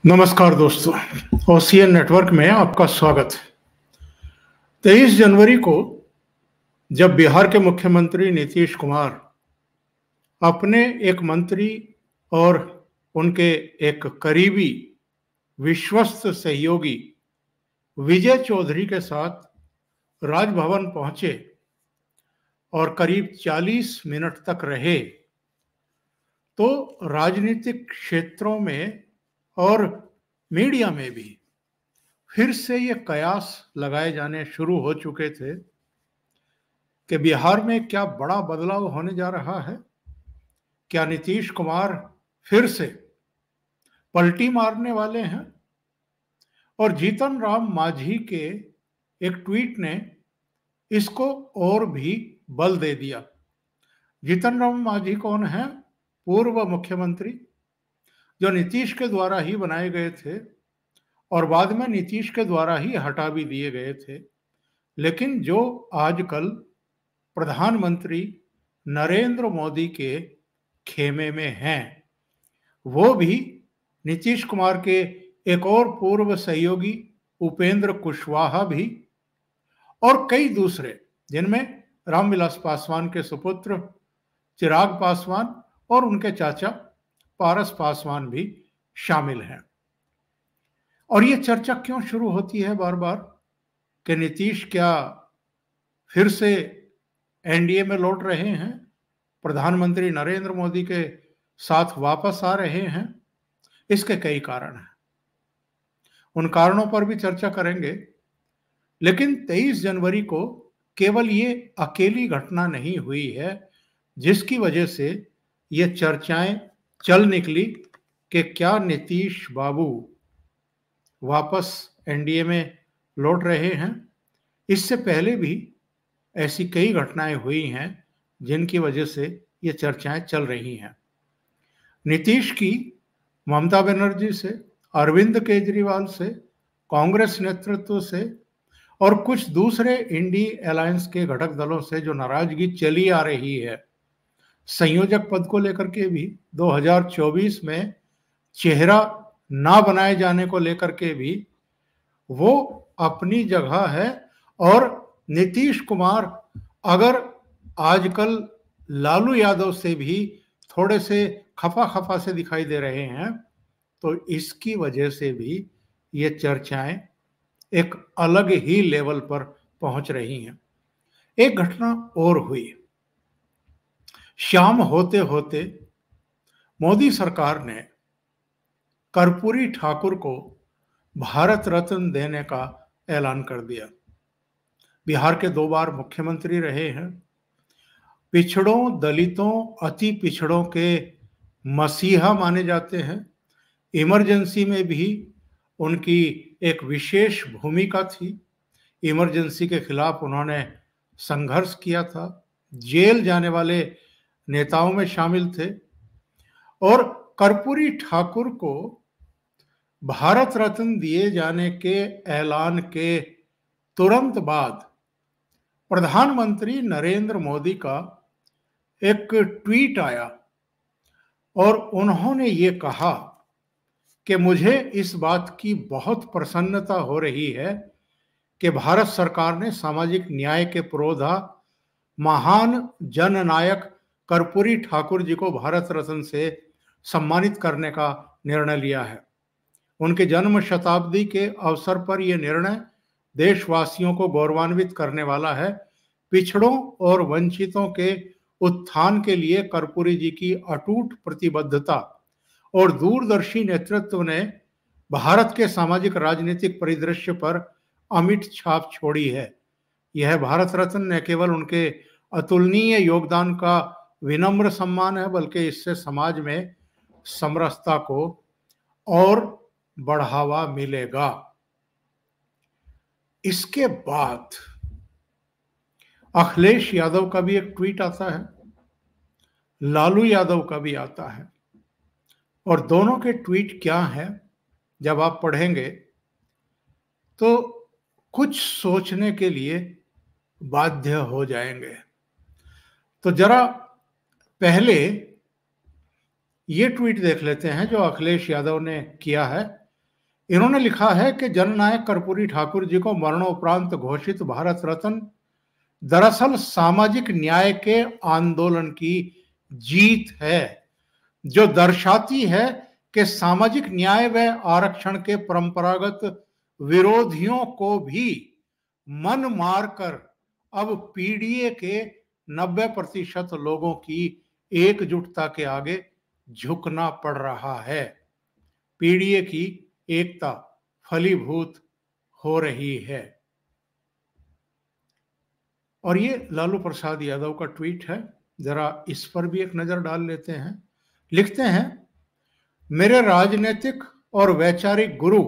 नमस्कार दोस्तों, OCN network में आपका स्वागत है। 23 जनवरी को जब बिहार के मुख्यमंत्री नीतीश कुमार अपने एक मंत्री और उनके एक करीबी विश्वस्त सहयोगी विजय चौधरी के साथ राजभवन पहुंचे और करीब 40 मिनट तक रहे, तो राजनीतिक क्षेत्रों में और मीडिया में भी फिर से ये कयास लगाए जाने शुरू हो चुके थे कि बिहार में क्या बड़ा बदलाव होने जा रहा है। क्या नीतीश कुमार फिर से पलटी मारने वाले हैं? और जीतन राम मांझी के एक ट्वीट ने इसको और भी बल दे दिया। जीतन राम मांझी कौन है? पूर्व मुख्यमंत्री जो नीतीश के द्वारा ही बनाए गए थे और बाद में नीतीश के द्वारा ही हटा भी दिए गए थे, लेकिन जो आजकल प्रधानमंत्री नरेंद्र मोदी के खेमे में हैं। वो भी नीतीश कुमार के एक और पूर्व सहयोगी उपेंद्र कुशवाहा भी और कई दूसरे, जिनमें रामविलास पासवान के सुपुत्र चिराग पासवान और उनके चाचा पारस पासवान भी शामिल हैं। और ये चर्चा क्यों शुरू होती है बार बार कि नीतीश क्या फिर से एनडीए में लौट रहे हैं, प्रधानमंत्री नरेंद्र मोदी के साथ वापस आ रहे हैं? इसके कई कारण हैं, उन कारणों पर भी चर्चा करेंगे। लेकिन 23 जनवरी को केवल ये अकेली घटना नहीं हुई है जिसकी वजह से ये चर्चाएं चल निकली कि क्या नीतीश बाबू वापस एनडीए में लौट रहे हैं। इससे पहले भी ऐसी कई घटनाएं हुई हैं जिनकी वजह से ये चर्चाएं चल रही हैं। नीतीश की ममता बनर्जी से, अरविंद केजरीवाल से, कांग्रेस नेतृत्व से और कुछ दूसरे इंडी अलायंस के घटक दलों से जो नाराजगी चली आ रही है, संयोजक पद को लेकर के भी 2024 में चेहरा ना बनाए जाने को लेकर के भी वो अपनी जगह है। और नीतीश कुमार अगर आजकल लालू यादव से भी थोड़े से खफा खफा से दिखाई दे रहे हैं, तो इसकी वजह से भी ये चर्चाएं एक अलग ही लेवल पर पहुंच रही हैं। एक घटना और हुई। शाम होते होते मोदी सरकार ने कर्पूरी ठाकुर को भारत रत्न देने का ऐलान कर दिया। बिहार के 2 बार मुख्यमंत्री रहे हैं, पिछड़ों, दलितों, अति पिछड़ों के मसीहा माने जाते हैं। इमरजेंसी में भी उनकी एक विशेष भूमिका थी। इमरजेंसी के खिलाफ उन्होंने संघर्ष किया था, जेल जाने वाले नेताओं में शामिल थे। और कर्पूरी ठाकुर को भारत रत्न दिए जाने के ऐलान के तुरंत बाद प्रधानमंत्री नरेंद्र मोदी का एक ट्वीट आया और उन्होंने ये कहा कि मुझे इस बात की बहुत प्रसन्नता हो रही है कि भारत सरकार ने सामाजिक न्याय के पुरोधा महान जननायक कर्पूरी ठाकुर जी को भारत रत्न से सम्मानित करने का निर्णय लिया है। उनके जन्म शताब्दी के अवसर पर यह निर्णय देशवासियों को गौरवान्वित करने वाला है। पिछड़ों और वंचितों के उत्थान के लिए कर्पूरी जी की अटूट प्रतिबद्धता और दूरदर्शी नेतृत्व ने भारत के सामाजिक राजनीतिक परिदृश्य पर अमिट छाप छोड़ी है। यह भारत रत्न न केवल उनके अतुलनीय योगदान का विनम्र सम्मान है, बल्कि इससे समाज में समरसता को और बढ़ावा मिलेगा। इसके बाद अखिलेश यादव का भी एक ट्वीट आता है, लालू यादव का भी आता है। और दोनों के ट्वीट क्या हैं जब आप पढ़ेंगे तो कुछ सोचने के लिए बाध्य हो जाएंगे। तो जरा पहले ये ट्वीट देख लेते हैं जो अखिलेश यादव ने किया है इन्होंने लिखा है कि जननायक कर्पूरी ठाकुर जी को मरणोपरांत घोषित भारत रत्न दरअसल सामाजिक न्याय के आंदोलन की जीत है, जो दर्शाती है कि सामाजिक न्याय व आरक्षण के परंपरागत विरोधियों को भी मन मारकर अब पीडीए के 90% लोगों की एकजुटता के आगे झुकना पड़ रहा है। पीडीए की एकता फलीभूत हो रही है। और ये लालू प्रसाद यादव का ट्वीट है, जरा इस पर भी एक नजर डाल लेते हैं। लिखते हैं, मेरे राजनीतिक और वैचारिक गुरु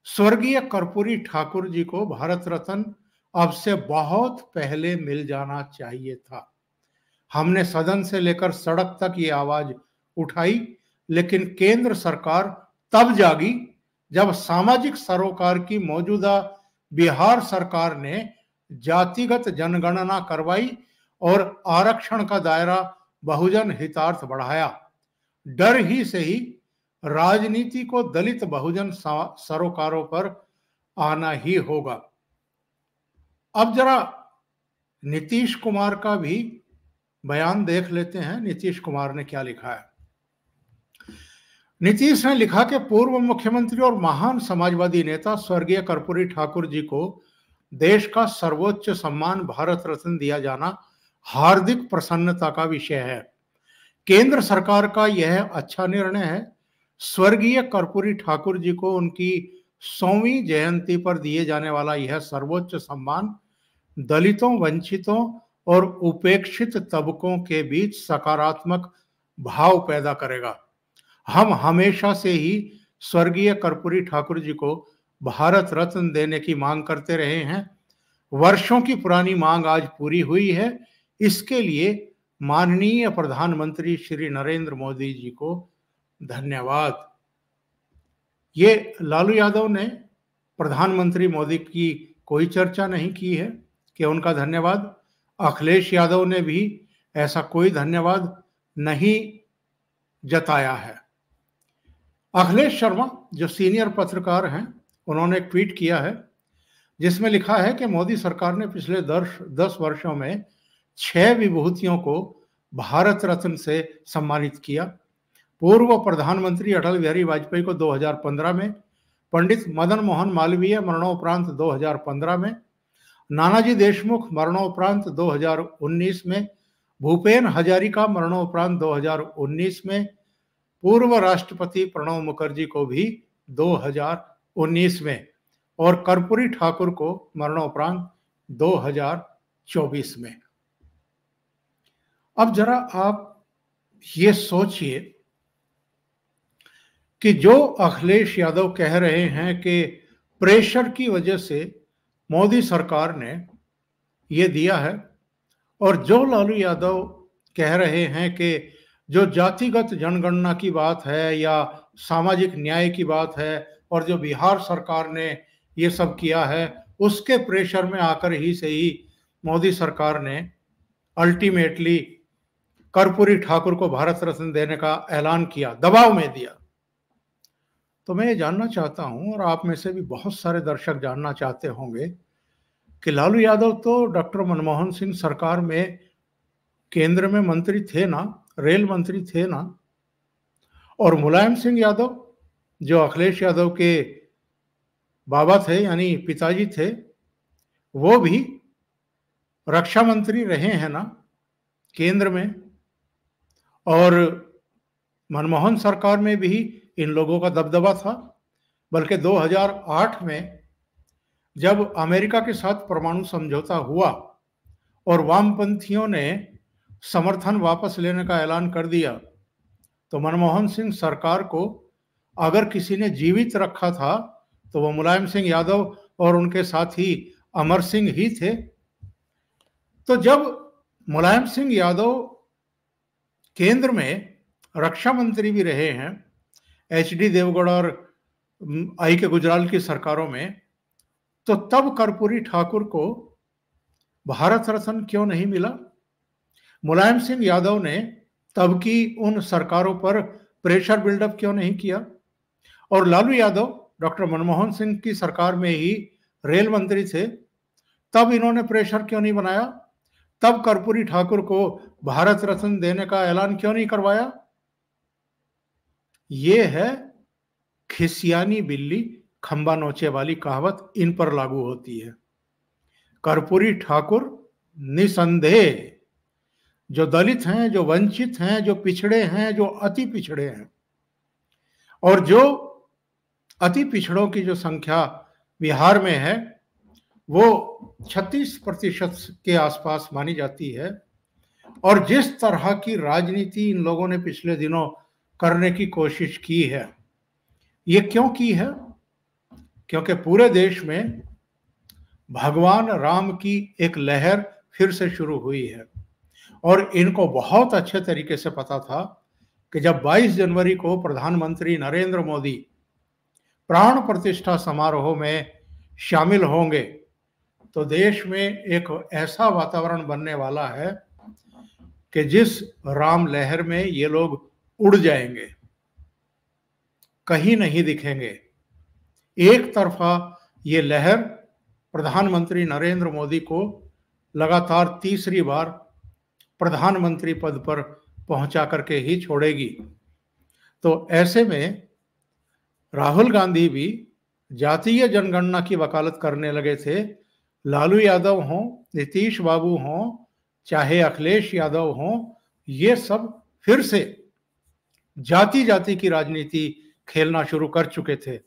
स्वर्गीय कर्पूरी ठाकुर जी को भारत रत्न अब से बहुत पहले मिल जाना चाहिए था। हमने सदन से लेकर सड़क तक ये आवाज उठाई, लेकिन केंद्र सरकार तब जागी जब सामाजिक सरोकार की मौजूदा बिहार सरकार ने जातिगत जनगणना करवाई और आरक्षण का दायरा बहुजन हितार्थ बढ़ाया। डर ही से ही राजनीति को दलित बहुजन सरोकारों पर आना ही होगा। अब जरा नीतीश कुमार का भी बयान देख लेते हैं। नीतीश कुमार ने क्या लिखा है। नीतीश ने लिखा कि पूर्व मुख्यमंत्री और महान समाजवादी नेता स्वर्गीय कर्पूरी ठाकुर जी को देश का सर्वोच्च सम्मान भारत रत्न दिया जाना हार्दिक प्रसन्नता का विषय है। केंद्र सरकार का यह अच्छा निर्णय है। स्वर्गीय कर्पूरी ठाकुर जी को उनकी 100वीं जयंती पर दिए जाने वाला यह सर्वोच्च सम्मान दलितों, वंचितों और उपेक्षित तबकों के बीच सकारात्मक भाव पैदा करेगा। हम हमेशा से ही स्वर्गीय कर्पूरी ठाकुर जी को भारत रत्न देने की मांग करते रहे हैं। वर्षों की पुरानी मांग आज पूरी हुई है। इसके लिए माननीय प्रधानमंत्री श्री नरेंद्र मोदी जी को धन्यवाद। ये लालू यादव ने प्रधानमंत्री मोदी की कोई चर्चा नहीं की है कि उनका धन्यवाद। अखिलेश यादव ने भी ऐसा कोई धन्यवाद नहीं जताया है। अखिलेश शर्मा जो सीनियर पत्रकार हैं, उन्होंने एक ट्वीट किया है जिसमें लिखा है कि मोदी सरकार ने पिछले 10 वर्षों में 6 विभूतियों को भारत रत्न से सम्मानित किया। पूर्व प्रधानमंत्री अटल बिहारी वाजपेयी को 2015 में, पंडित मदन मोहन मालवीय मरणोपरांत 2015 में, नानाजी देशमुख मरणोपरांत 2019 में, भूपेन हजारिका मरणोपरांत 2019 में, पूर्व राष्ट्रपति प्रणब मुखर्जी को भी 2019 में और कर्पूरी ठाकुर को मरणोपरांत 2024 में। अब जरा आप ये सोचिए कि जो अखिलेश यादव कह रहे हैं कि प्रेशर की वजह से मोदी सरकार ने ये दिया है, और जो लालू यादव कह रहे हैं कि जो जातिगत जनगणना की बात है या सामाजिक न्याय की बात है और जो बिहार सरकार ने ये सब किया है, उसके प्रेशर में आकर ही से ही मोदी सरकार ने अल्टीमेटली कर्पूरी ठाकुर को भारत रत्न देने का ऐलान किया, दबाव में दिया। तो मैं ये जानना चाहता हूं, और आप में से भी बहुत सारे दर्शक जानना चाहते होंगे, कि लालू यादव तो डॉक्टर मनमोहन सिंह सरकार में केंद्र में मंत्री थे ना, रेल मंत्री थे ना, और मुलायम सिंह यादव जो अखिलेश यादव के बाबा थे यानी पिताजी थे, वो भी रक्षा मंत्री रहे हैं ना केंद्र में। और मनमोहन सरकार में भी इन लोगों का दबदबा था। बल्कि 2008 में जब अमेरिका के साथ परमाणु समझौता हुआ और वामपंथियों ने समर्थन वापस लेने का ऐलान कर दिया, तो मनमोहन सिंह सरकार को अगर किसी ने जीवित रखा था तो वो मुलायम सिंह यादव और उनके साथी अमर सिंह ही थे। तो जब मुलायम सिंह यादव केंद्र में रक्षा मंत्री भी रहे हैं, एचडी देवगढ़ और आई के गुजराल की सरकारों में, तो तब कर्पूरी ठाकुर को भारत रत्न क्यों नहीं मिला? मुलायम सिंह यादव ने तब की उन सरकारों पर प्रेशर बिल्डअप क्यों नहीं किया? और लालू यादव, डॉक्टर मनमोहन सिंह की सरकार में ही रेल मंत्री थे, तब इन्होंने प्रेशर क्यों नहीं बनाया? तब कर्पूरी ठाकुर को भारत रत्न देने का ऐलान क्यों नहीं करवाया? ये है खिसियानी बिल्ली खंबा नोचे वाली कहावत इन पर लागू होती है। कर्पूरी ठाकुर निसंदेह जो दलित हैं, जो वंचित हैं, जो पिछड़े हैं, जो अति पिछड़े हैं, और जो अति पिछड़ों की जो संख्या बिहार में है वो 36% के आसपास मानी जाती है। और जिस तरह की राजनीति इन लोगों ने पिछले दिनों करने की कोशिश की है, ये क्यों की है? क्योंकि पूरे देश में भगवान राम की एक लहर फिर से शुरू हुई है और इनको बहुत अच्छे तरीके से पता था कि जब 22 जनवरी को प्रधानमंत्री नरेंद्र मोदी प्राण प्रतिष्ठा समारोह में शामिल होंगे तो देश में एक ऐसा वातावरण बनने वाला है कि जिस राम लहर में ये लोग उड़ जाएंगे, कहीं नहीं दिखेंगे। एक तरफा ये लहर प्रधानमंत्री नरेंद्र मोदी को लगातार तीसरी बार प्रधानमंत्री पद पर पहुंचा करके ही छोड़ेगी। तो ऐसे में राहुल गांधी भी जातीय जनगणना की वकालत करने लगे थे। लालू यादव हों, नीतीश बाबू हों, चाहे अखिलेश यादव हों, ये सब फिर से जाति जाति की राजनीति खेलना शुरू कर चुके थे।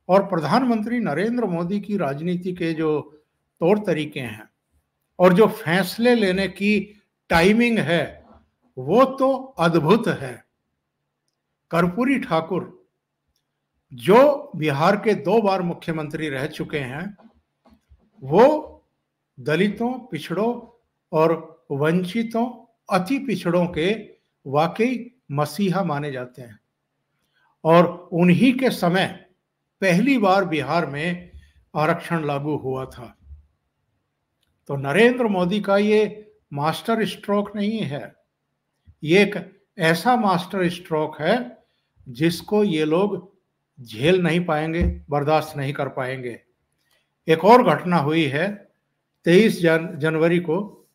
और प्रधानमंत्री नरेंद्र मोदी की राजनीति के जो तौर तरीके हैं और जो फैसले लेने की टाइमिंग है वो तो अद्भुत है। कर्पूरी ठाकुर जो बिहार के 2 बार मुख्यमंत्री रह चुके हैं, वो दलितों, पिछड़ों और वंचितों, अति पिछड़ों के वाकई मसीहा माने जाते हैं। और उन्हीं के समय पहली बार बिहार में आरक्षण लागू हुआ था। तो नरेंद्र मोदी का ये मास्टर स्ट्रोक नहीं है, ये एक ऐसा मास्टर स्ट्रोक है जिसको ये लोग झेल नहीं पाएंगे, बर्दाश्त नहीं कर पाएंगे। एक और घटना हुई है 23 जनवरी को,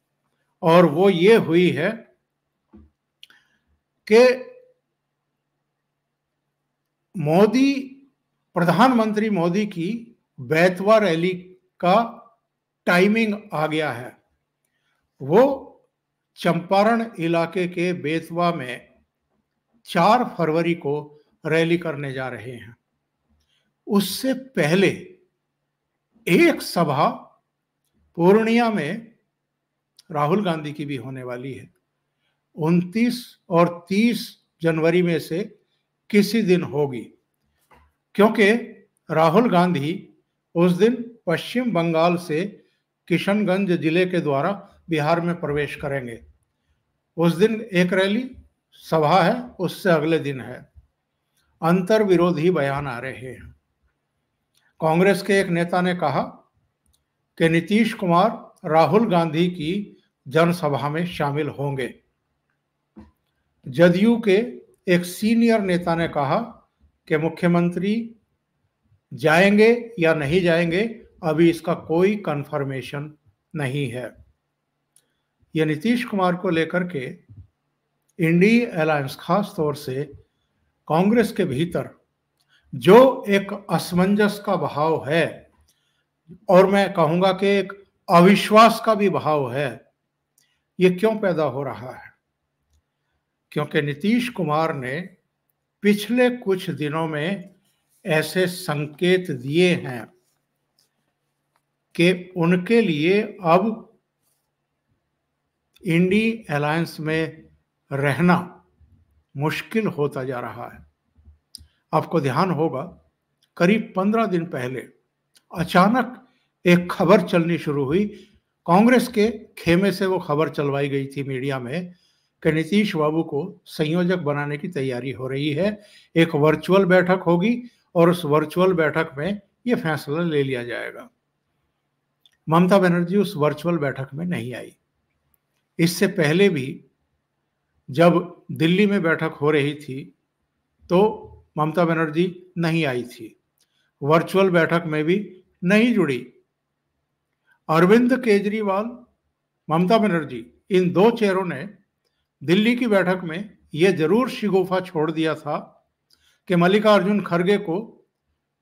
और वो ये हुई है कि प्रधानमंत्री मोदी की बैतवा रैली का टाइमिंग आ गया है। वो चंपारण इलाके के बेतवा में 4 फरवरी को रैली करने जा रहे हैं। उससे पहले एक सभा पूर्णिया में राहुल गांधी की भी होने वाली है। 29 और 30 जनवरी में से किसी दिन होगी, क्योंकि राहुल गांधी उस दिन पश्चिम बंगाल से किशनगंज जिले के द्वारा बिहार में प्रवेश करेंगे। उस दिन एक रैली सभा है, उससे अगले दिन है। अंतर विरोधी बयान आ रहे हैं। कांग्रेस के एक नेता ने कहा कि नीतीश कुमार राहुल गांधी की जनसभा में शामिल होंगे। जदयू के एक सीनियर नेता ने कहा कि मुख्यमंत्री जाएंगे या नहीं जाएंगे, अभी इसका कोई कंफर्मेशन नहीं है। यह नीतीश कुमार को लेकर के इंडी अलायंस खास तौर से कांग्रेस के भीतर जो एक असमंजस का भाव है, और मैं कहूंगा कि एक अविश्वास का भी भाव है, ये क्यों पैदा हो रहा है? क्योंकि नीतीश कुमार ने पिछले कुछ दिनों में ऐसे संकेत दिए हैं कि उनके लिए अब इंडी अलायंस में रहना मुश्किल होता जा रहा है। आपको ध्यान होगा, करीब 15 दिन पहले अचानक एक खबर चलनी शुरू हुई। कांग्रेस के खेमे से वो खबर चलवाई गई थी मीडिया में कि नीतीश बाबू को संयोजक बनाने की तैयारी हो रही है। एक वर्चुअल बैठक होगी और उस वर्चुअल बैठक में ये फैसला ले लिया जाएगा। ममता बनर्जी उस वर्चुअल बैठक में नहीं आई। इससे पहले भी जब दिल्ली में बैठक हो रही थी तो ममता बनर्जी नहीं आई थी। वर्चुअल बैठक में भी नहीं जुड़ी। अरविंद केजरीवाल, ममता बनर्जी, इन दो चेहरों ने दिल्ली की बैठक में यह जरूर शिगुफा छोड़ दिया था कि मल्लिकार्जुन खड़गे को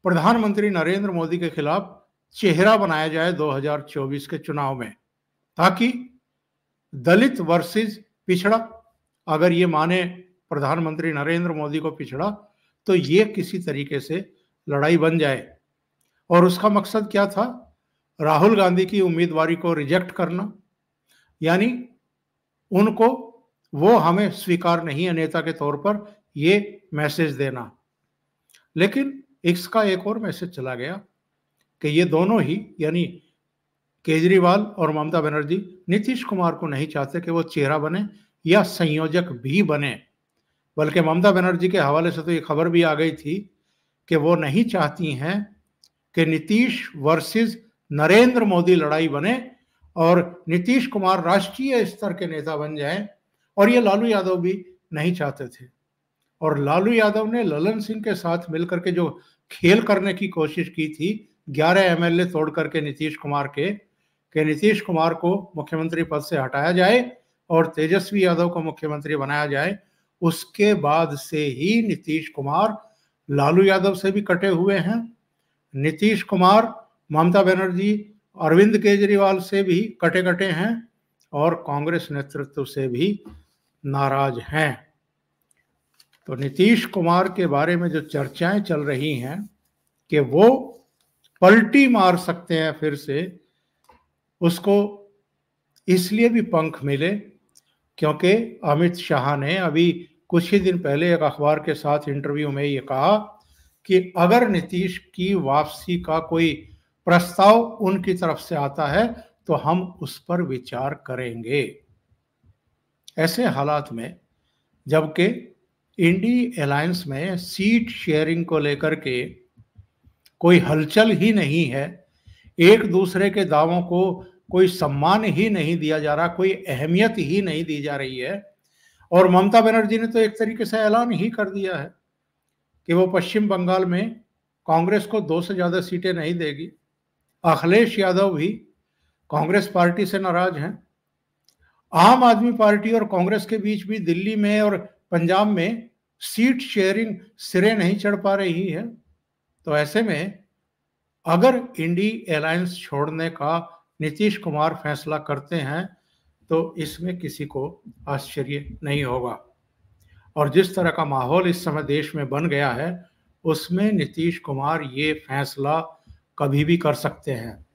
प्रधानमंत्री नरेंद्र मोदी के खिलाफ चेहरा बनाया जाए 2024 के चुनाव में, ताकि दलित वर्सेस पिछड़ा, अगर ये माने प्रधानमंत्री नरेंद्र मोदी को पिछड़ा, तो ये किसी तरीके से लड़ाई बन जाए। और उसका मकसद क्या था? राहुल गांधी की उम्मीदवारी को रिजेक्ट करना, यानी उनको वो हमें स्वीकार नहीं है नेता के तौर पर, ये मैसेज देना। लेकिन इसका एक और मैसेज चला गया कि ये दोनों ही, यानी केजरीवाल और ममता बनर्जी, नीतीश कुमार को नहीं चाहते कि वो चेहरा बने या संयोजक भी बने, बल्कि ममता बनर्जी के हवाले से तो ये खबर भी आ गई थी कि वो नहीं चाहती हैं कि नीतीश वर्सेस नरेंद्र मोदी लड़ाई बने और नीतीश कुमार राष्ट्रीय स्तर के नेता बन जाएं। और ये लालू यादव भी नहीं चाहते थे। और लालू यादव ने ललन सिंह के साथ मिलकर के जो खेल करने की कोशिश की थी, 11 एमएलए तोड़ करके नीतीश कुमार के, कि नीतीश कुमार को मुख्यमंत्री पद से हटाया जाए और तेजस्वी यादव को मुख्यमंत्री बनाया जाए, उसके बाद से ही नीतीश कुमार लालू यादव से भी कटे हुए हैं। नीतीश कुमार ममता बनर्जी, अरविंद केजरीवाल से भी कटे कटे हैं और कांग्रेस नेतृत्व से भी नाराज हैं। तो नीतीश कुमार के बारे में जो चर्चाएं चल रही हैं कि वो पलटी मार सकते हैं फिर से, उसको इसलिए भी पंख मिले क्योंकि अमित शाह ने अभी कुछ ही दिन पहले एक अखबार के साथ इंटरव्यू में ये कहा कि अगर नीतीश की वापसी का कोई प्रस्ताव उनकी तरफ से आता है तो हम उस पर विचार करेंगे। ऐसे हालात में, जबकि इंडी अलायंस में सीट शेयरिंग को लेकर के कोई हलचल ही नहीं है, एक दूसरे के दावों को कोई सम्मान ही नहीं दिया जा रहा, कोई अहमियत ही नहीं दी जा रही है, और ममता बनर्जी ने तो एक तरीके से ऐलान ही कर दिया है कि वो पश्चिम बंगाल में कांग्रेस को 2 से ज्यादा सीटें नहीं देगी। अखिलेश यादव भी कांग्रेस पार्टी से नाराज हैं। आम आदमी पार्टी और कांग्रेस के बीच भी दिल्ली में और पंजाब में सीट शेयरिंग सिरे नहीं चढ़ पा रही है। तो ऐसे में अगर इंडी अलायंस छोड़ने का नीतीश कुमार फैसला करते हैं तो इसमें किसी को आश्चर्य नहीं होगा। और जिस तरह का माहौल इस समय देश में बन गया है, उसमें नीतीश कुमार ये फैसला कभी भी कर सकते हैं।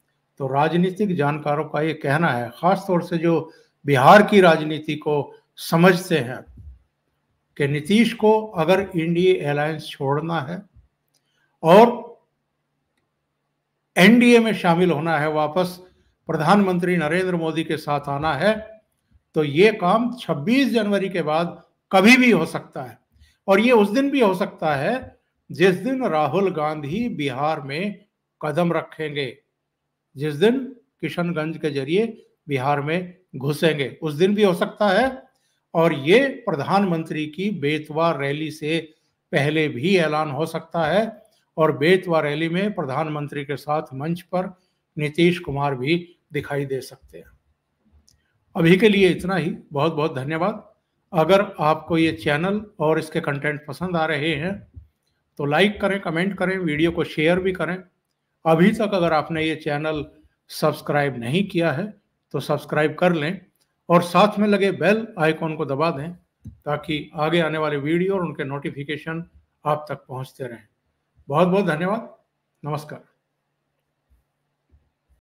तो राजनीतिक जानकारों का ये कहना है, खास तौर से जो बिहार की राजनीति को समझते हैं, कि नीतीश को अगर इंडी अलायंस छोड़ना है और एनडीए में शामिल होना है, वापस प्रधानमंत्री नरेंद्र मोदी के साथ आना है, तो ये काम 26 जनवरी के बाद कभी भी हो सकता है। और ये उस दिन भी हो सकता है जिस दिन राहुल गांधी बिहार में कदम रखेंगे, जिस दिन किशनगंज के जरिए बिहार में घुसेंगे, उस दिन भी हो सकता है। और ये प्रधानमंत्री की बेतवा रैली से पहले भी ऐलान हो सकता है, और बेतवा रैली में प्रधानमंत्री के साथ मंच पर नीतीश कुमार भी दिखाई दे सकते हैं। अभी के लिए इतना ही। बहुत बहुत धन्यवाद। अगर आपको ये चैनल और इसके कंटेंट पसंद आ रहे हैं तो लाइक करें, कमेंट करें, वीडियो को शेयर भी करें। अभी तक अगर आपने ये चैनल सब्सक्राइब नहीं किया है तो सब्सक्राइब कर लें और साथ में लगे बेल आइकॉन को दबा दें, ताकि आगे आने वाले वीडियो और उनके नोटिफिकेशन आप तक पहुंचते रहें। बहुत बहुत धन्यवाद। नमस्कार।